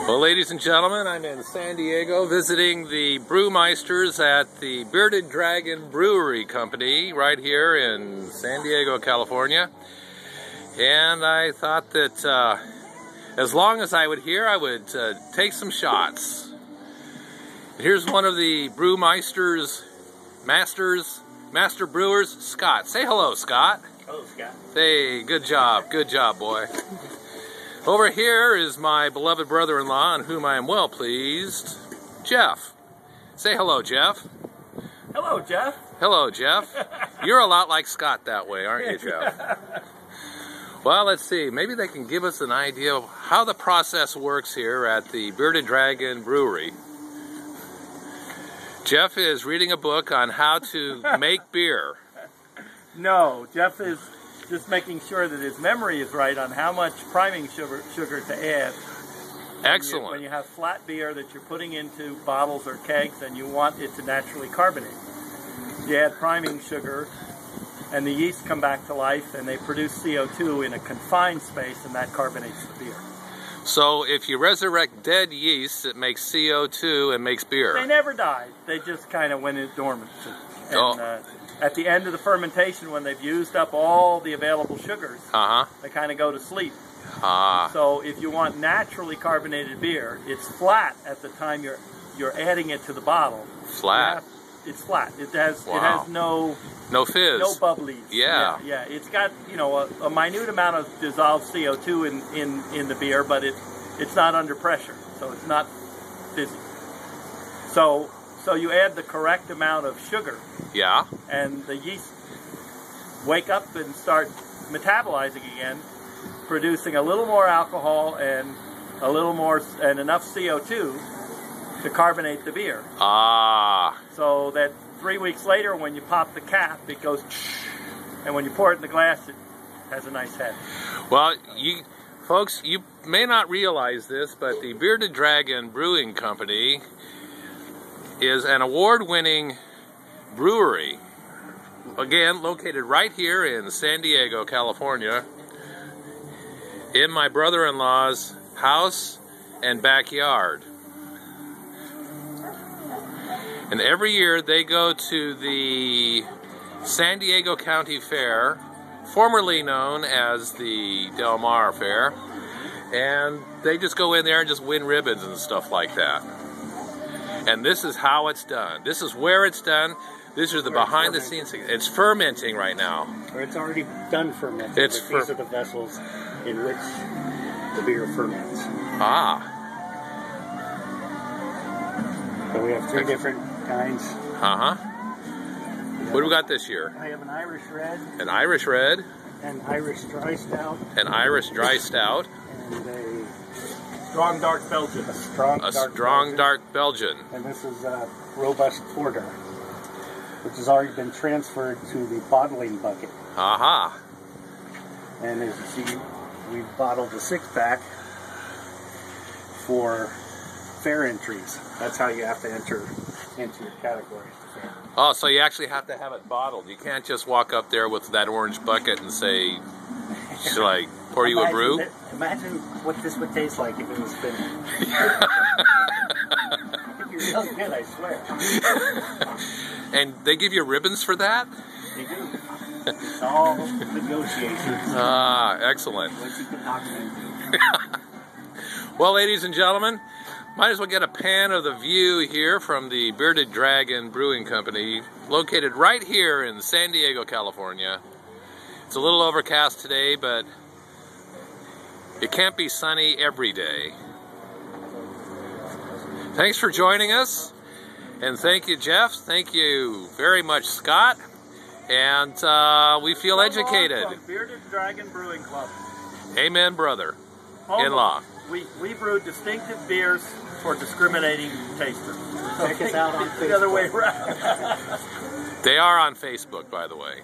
Well, ladies and gentlemen, I'm in San Diego visiting the brewmeisters at the Bearded Dragon Brewery Company right here in San Diego, California. And I thought that as long as I would here, I would take some shots. Here's one of the brewmeisters, master brewers, Scott. Say hello, Scott. Hello, Scott. Hey, good job, boy. Over here is my beloved brother-in-law, on whom I am well pleased, Jeff. Say hello, Jeff. Hello, Jeff. Hello, Jeff. You're a lot like Scott that way, aren't you, Jeff? Well, let's see. Maybe they can give us an idea of how the process works here at the Bearded Dragon Brewery. Jeff is reading a book on how to make beer. No, Jeff is just making sure that his memory is right on how much priming sugar to add. Excellent. When you have flat beer that you're putting into bottles or kegs and you want it to naturally carbonate, you add priming sugar and the yeast come back to life and they produce CO2 in a confined space, and that carbonates the beer. So if you resurrect dead yeast, it makes CO2 and makes beer. They never died. They just kind of went into dormancy. And, at the end of the fermentation, when they've used up all the available sugars, they kind of go to sleep. So if you want naturally carbonated beer, it's flat at the time you're adding it to the bottle. Flat. It's flat. It has no fizz, no bubblies. Yeah. Yeah. It's got a minute amount of dissolved CO2 in the beer, but it's not under pressure, so it's not fizzy. So you add the correct amount of sugar. Yeah. And the yeast wake up and start metabolizing again, producing a little more alcohol and a little more and enough CO2 to carbonate the beer. So that 3 weeks later, when you pop the cap, it goes, and when you pour it in the glass, it has a nice head. Well, folks, you may not realize this, but the Bearded Dragon Brewing Company is an award-winning brewery, again located right here in San Diego, California, in my brother-in-law's house and backyard. And every year they go to the San Diego County Fair, formerly known as the Del Mar Fair, and they just go in there and just win ribbons and stuff like that. And this is how it's done. This is where it's done. These are the behind-the-scenes things. It's fermenting right now. Or it's already done fermenting. These are the vessels in which the beer ferments. So we have three different kinds. What do we got this year? I have an Irish Red. An Irish Red. An Irish Dry Stout. An Irish Dry Stout. And a Strong Dark Belgian. A strong dark Belgian. And this is a Robust Porter, which has already been transferred to the bottling bucket. And as you see, we've bottled a 6-pack for fair entries. That's how you have to enter into your category. Oh, so you actually have to have it bottled. You can't just walk up there with that orange bucket and say, should I pour you a brew? Imagine what this would taste like if it was finished. I think you're really good, I swear. And they give you ribbons for that? They do. It's all negotiations. Excellent. What you can talk into. Well, ladies and gentlemen, might as well get a pan of the view here from the Bearded Dragon Brewing Company, located right here in San Diego, California. It's a little overcast today, but it can't be sunny every day. Thanks for joining us, and thank you, Jeff. Thank you very much, Scott. And we feel educated. From Bearded Dragon Brewing Club. Amen, brother-in-law. We brew distinctive beers for discriminating tasters. Check us out on Facebook. The other way around. They are on Facebook, by the way.